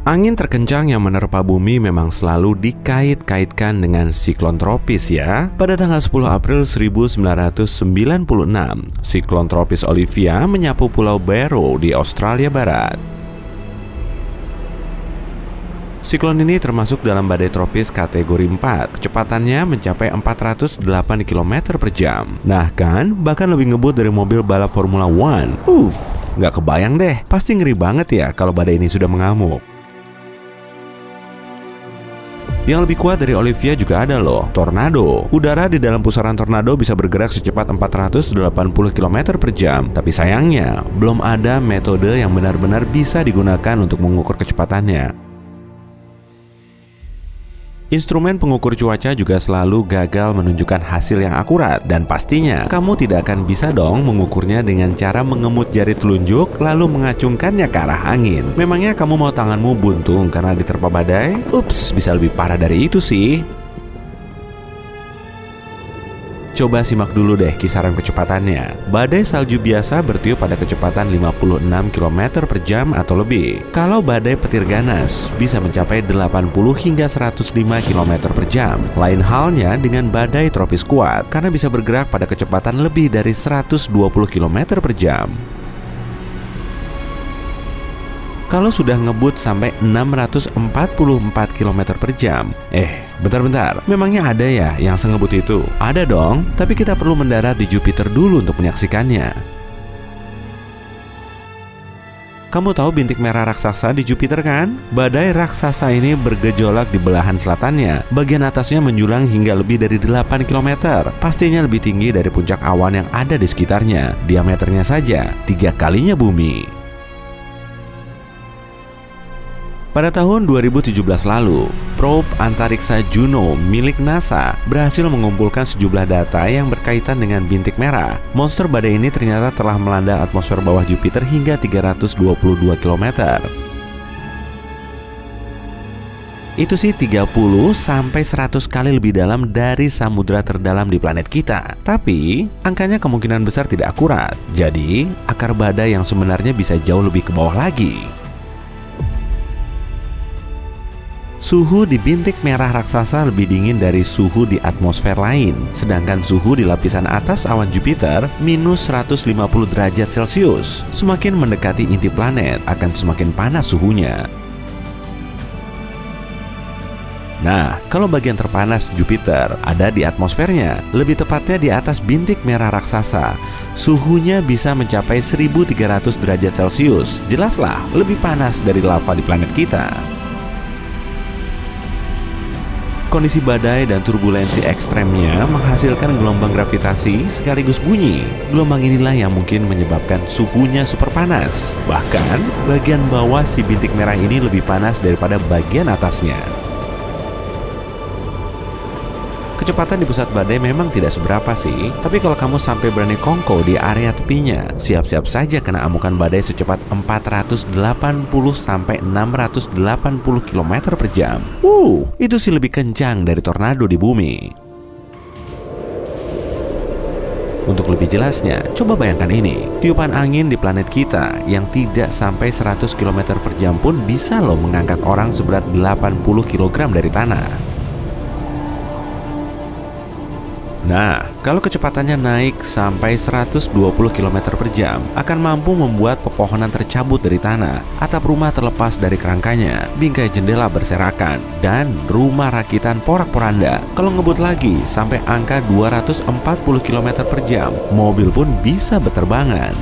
Angin terkencang yang menerpa bumi memang selalu dikait-kaitkan dengan siklon tropis ya. Pada tanggal 10 April 1996, siklon tropis Olivia menyapu Pulau Barrow di Australia Barat. Siklon ini termasuk dalam badai tropis kategori 4. Kecepatannya mencapai 408 km per jam. Nah kan, bahkan lebih ngebut dari mobil balap Formula One. Nggak kebayang deh. Pasti ngeri banget ya kalau badai ini sudah mengamuk. Yang lebih kuat dari Olivia juga ada loh, tornado. Udara di dalam pusaran tornado bisa bergerak secepat 480 km per jam. Tapi sayangnya, belum ada metode yang benar-benar bisa digunakan untuk mengukur kecepatannya. Instrumen pengukur cuaca juga selalu gagal menunjukkan hasil yang akurat. Dan pastinya, kamu tidak akan bisa dong mengukurnya dengan cara mengemut jari telunjuk lalu mengacungkannya ke arah angin. Memangnya kamu mau tanganmu buntung karena diterpa badai? Ups, bisa lebih parah dari itu sih. Coba simak dulu deh kisaran kecepatannya. Badai salju biasa bertiup pada kecepatan 56 km per jam atau lebih. Kalau badai petir ganas bisa mencapai 80 hingga 105 km per jam. Lain halnya dengan badai tropis kuat karena bisa bergerak pada kecepatan lebih dari 120 km per jam. Kalau sudah ngebut sampai 644 km per jam, bentar, memangnya ada ya yang sengebut itu? Ada dong, tapi kita perlu mendarat di Jupiter dulu untuk menyaksikannya. Kamu tahu bintik merah raksasa di Jupiter kan? Badai raksasa ini bergejolak di belahan selatannya. Bagian atasnya menjulang hingga lebih dari 8 km. Pastinya lebih tinggi dari puncak awan yang ada di sekitarnya. Diameternya saja 3 kalinya bumi. Pada tahun 2017 lalu, probe antariksa Juno milik NASA berhasil mengumpulkan sejumlah data yang berkaitan dengan bintik merah. Monster badai ini ternyata telah melanda atmosfer bawah Jupiter hingga 322 km. Itu sih 30 sampai 100 kali lebih dalam dari samudra terdalam di planet kita. Tapi, angkanya kemungkinan besar tidak akurat. Jadi, akar badai yang sebenarnya bisa jauh lebih ke bawah lagi. Suhu di bintik merah raksasa lebih dingin dari suhu di atmosfer lain. Sedangkan suhu di lapisan atas awan Jupiter minus 150 derajat Celcius. Semakin mendekati inti planet akan semakin panas suhunya. Nah, kalau bagian terpanas Jupiter ada di atmosfernya, lebih tepatnya di atas bintik merah raksasa. Suhunya bisa mencapai 1300 derajat Celcius. Jelaslah lebih panas dari lava di planet kita. Kondisi badai dan turbulensi ekstremnya menghasilkan gelombang gravitasi sekaligus bunyi. Gelombang inilah yang mungkin menyebabkan suhunya super panas. Bahkan, bagian bawah si bintik merah ini lebih panas daripada bagian atasnya. Kecepatan di pusat badai memang tidak seberapa sih, tapi kalau kamu sampai berani kongko di area tepinya, siap-siap saja kena amukan badai secepat 480 sampai 680 km per jam. Itu sih lebih kencang dari tornado di bumi. Untuk lebih jelasnya, coba bayangkan ini. Tiupan angin di planet kita yang tidak sampai 100 km per jam pun bisa loh mengangkat orang seberat 80 kg dari tanah. Nah, kalau kecepatannya naik sampai 120 km per jam, akan mampu membuat pepohonan tercabut dari tanah, atap rumah terlepas dari kerangkanya, bingkai jendela berserakan, dan rumah rakitan porak-poranda. Kalau ngebut lagi sampai angka 240 km per jam, mobil pun bisa berterbangan.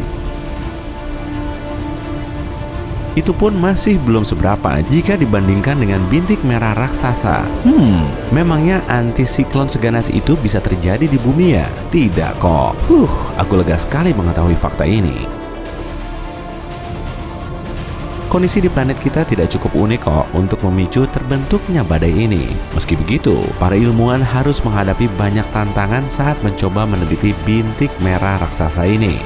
Itu pun masih belum seberapa jika dibandingkan dengan bintik merah raksasa. Memangnya antisiklon seganas itu bisa terjadi di bumi ya? Tidak kok. Aku lega sekali mengetahui fakta ini. Kondisi di planet kita tidak cukup unik kok untuk memicu terbentuknya badai ini. Meski begitu, para ilmuwan harus menghadapi banyak tantangan saat mencoba meneliti bintik merah raksasa ini.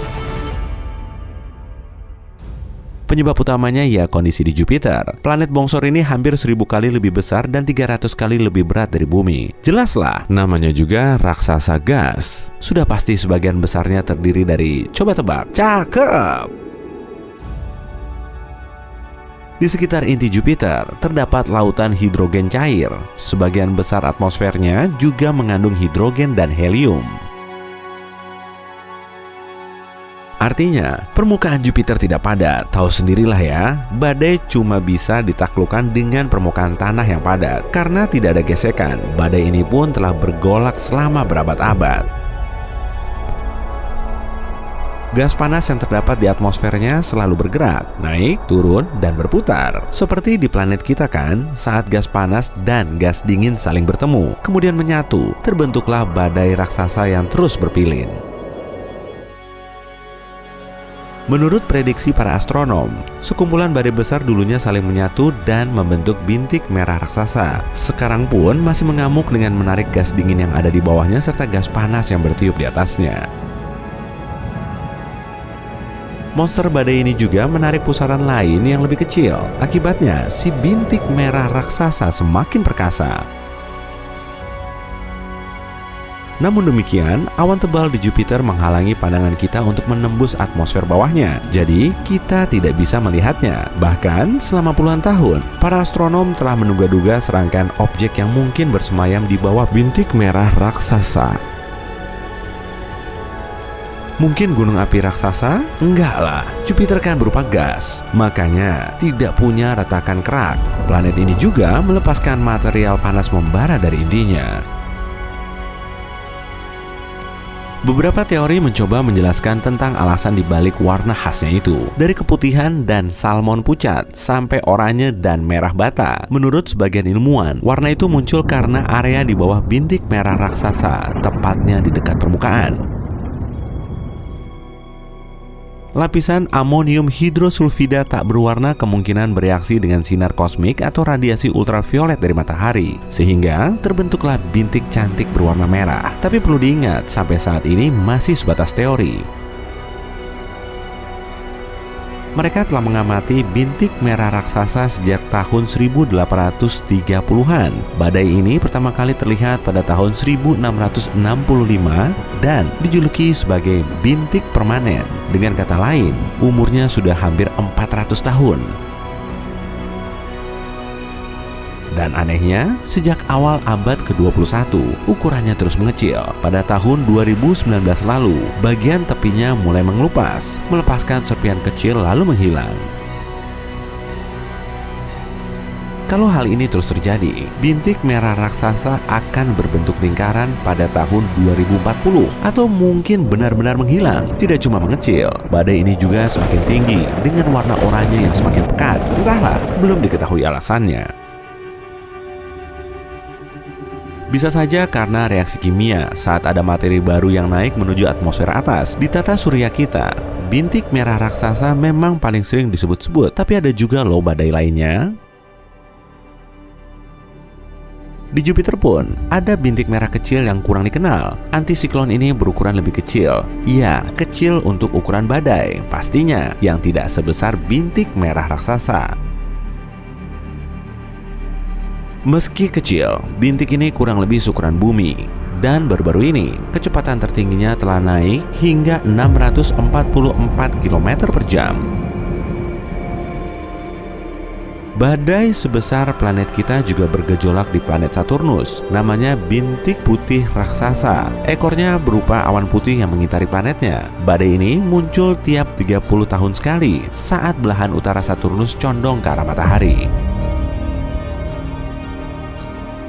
Penyebab utamanya ya kondisi di Jupiter. Planet bongsor ini hampir 1000 kali lebih besar dan 300 kali lebih berat dari bumi. Jelaslah, namanya juga raksasa gas. Sudah pasti sebagian besarnya terdiri dari, coba tebak, cakep. Di sekitar inti Jupiter terdapat lautan hidrogen cair. Sebagian besar atmosfernya juga mengandung hidrogen dan helium. Artinya, permukaan Jupiter tidak padat. Tahu sendirilah ya, badai cuma bisa ditaklukkan dengan permukaan tanah yang padat. Karena tidak ada gesekan, badai ini pun telah bergolak selama berabad-abad. Gas panas yang terdapat di atmosfernya selalu bergerak, naik, turun, dan berputar. Seperti di planet kita kan, saat gas panas dan gas dingin saling bertemu, kemudian menyatu, terbentuklah badai raksasa yang terus berpilin. Menurut prediksi para astronom, sekumpulan badai besar dulunya saling menyatu dan membentuk bintik merah raksasa. Sekarang pun masih mengamuk dengan menarik gas dingin yang ada di bawahnya serta gas panas yang bertiup di atasnya. Monster badai ini juga menarik pusaran lain yang lebih kecil. Akibatnya, si bintik merah raksasa semakin perkasa. Namun demikian, awan tebal di Jupiter menghalangi pandangan kita untuk menembus atmosfer bawahnya. Jadi, kita tidak bisa melihatnya. Bahkan, selama puluhan tahun, para astronom telah menduga-duga serangkaian objek yang mungkin bersemayam di bawah bintik merah raksasa. Mungkin gunung api raksasa? Enggak lah, Jupiter kan berupa gas, makanya tidak punya retakan kerak. Planet ini juga melepaskan material panas membara dari intinya. Beberapa teori mencoba menjelaskan tentang alasan dibalik warna khasnya itu. Dari keputihan dan salmon pucat sampai oranye dan merah bata. Menurut sebagian ilmuwan, warna itu muncul karena area di bawah bintik merah raksasa, tepatnya di dekat permukaan. Lapisan amonium hidrosulfida tak berwarna kemungkinan bereaksi dengan sinar kosmik atau radiasi ultraviolet dari matahari, sehingga terbentuklah bintik cantik berwarna merah. Tapi perlu diingat, sampai saat ini masih sebatas teori. Mereka telah mengamati bintik merah raksasa sejak tahun 1830-an. Badai ini pertama kali terlihat pada tahun 1665 dan dijuluki sebagai bintik permanen. Dengan kata lain, umurnya sudah hampir 400 tahun. Dan anehnya, sejak awal abad ke-21, ukurannya terus mengecil. Pada tahun 2019 lalu, bagian tepinya mulai mengelupas, melepaskan serpian kecil lalu menghilang. Kalau hal ini terus terjadi, bintik merah raksasa akan berbentuk lingkaran pada tahun 2040 atau mungkin benar-benar menghilang. Tidak cuma mengecil, badai ini juga semakin tinggi dengan warna oranye yang semakin pekat. Entahlah, belum diketahui alasannya. Bisa saja karena reaksi kimia saat ada materi baru yang naik menuju atmosfer atas. Di tata surya kita, bintik merah raksasa memang paling sering disebut-sebut, tapi ada juga loh badai lainnya. Di Jupiter pun ada bintik merah kecil yang kurang dikenal. Antisiklon ini berukuran lebih kecil. Iya, kecil untuk ukuran badai, pastinya yang tidak sebesar bintik merah raksasa. Meski kecil, bintik ini kurang lebih seukuran bumi. Dan baru-baru ini, kecepatan tertingginya telah naik hingga 644 km per jam. Badai sebesar planet kita juga bergejolak di planet Saturnus. Namanya bintik putih raksasa. Ekornya berupa awan putih yang mengitari planetnya. Badai ini muncul tiap 30 tahun sekali saat belahan utara Saturnus condong ke arah matahari.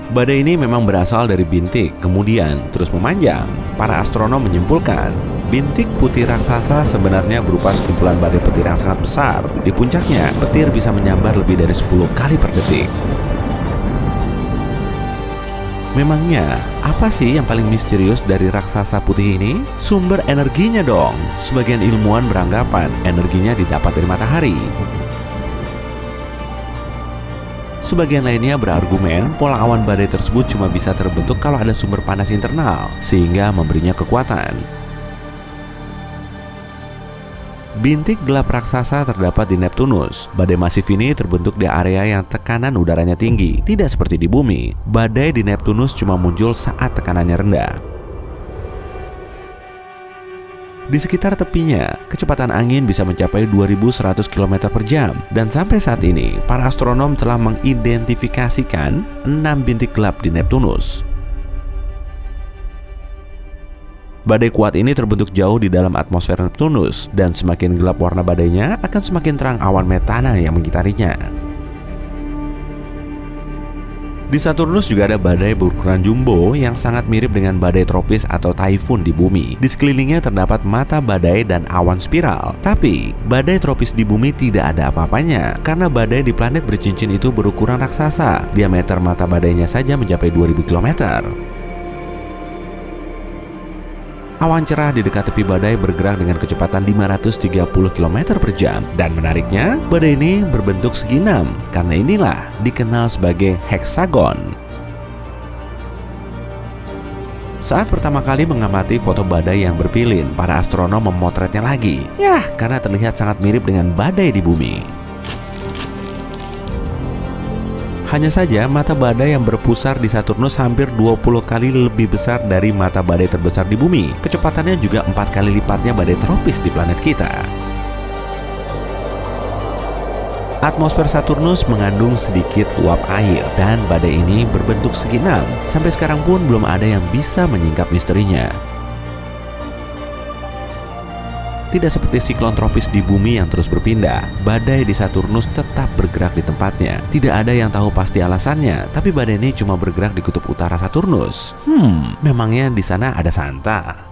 Badai ini memang berasal dari bintik, kemudian terus memanjang. Para astronom menyimpulkan, bintik putih raksasa sebenarnya berupa sekumpulan badai petir yang sangat besar. Di puncaknya, petir bisa menyambar lebih dari 10 kali per detik. Memangnya, apa sih yang paling misterius dari raksasa putih ini? Sumber energinya dong. Sebagian ilmuwan beranggapan energinya didapat dari matahari. Sebagian lainnya berargumen pola awan badai tersebut cuma bisa terbentuk kalau ada sumber panas internal, sehingga memberinya kekuatan. Bintik gelap raksasa terdapat di Neptunus. Badai masif ini terbentuk di area yang tekanan udaranya tinggi, tidak seperti di bumi. Badai di Neptunus cuma muncul saat tekanannya rendah. Di sekitar tepinya, kecepatan angin bisa mencapai 2.100 km per jam. Dan sampai saat ini, para astronom telah mengidentifikasikan 6 bintik gelap di Neptunus. Badai kuat ini terbentuk jauh di dalam atmosfer Neptunus, dan semakin gelap warna badainya akan semakin terang awan metana yang mengitarinya. Di Saturnus juga ada badai berukuran jumbo yang sangat mirip dengan badai tropis atau taifun di bumi. Di sekelilingnya terdapat mata badai dan awan spiral. Tapi, badai tropis di bumi tidak ada apa-apanya karena badai di planet bercincin itu berukuran raksasa. Diameter mata badainya saja mencapai 2000 km. Awan cerah di dekat tepi badai bergerak dengan kecepatan 530 km per jam. Dan menariknya, badai ini berbentuk segi 6. Karena inilah dikenal sebagai heksagon. Saat pertama kali mengamati foto badai yang berpilin, para astronom memotretnya lagi. Yah, karena terlihat sangat mirip dengan badai di bumi. Hanya saja mata badai yang berpusar di Saturnus hampir 20 kali lebih besar dari mata badai terbesar di bumi. Kecepatannya juga 4 kali lipatnya badai tropis di planet kita. Atmosfer Saturnus mengandung sedikit uap air dan badai ini berbentuk segi 6. Sampai sekarang pun belum ada yang bisa menyingkap misterinya. Tidak seperti siklon tropis di bumi yang terus berpindah, badai di Saturnus tetap bergerak di tempatnya. Tidak ada yang tahu pasti alasannya, tapi badai ini cuma bergerak di kutub utara Saturnus. Memangnya di sana ada Santa?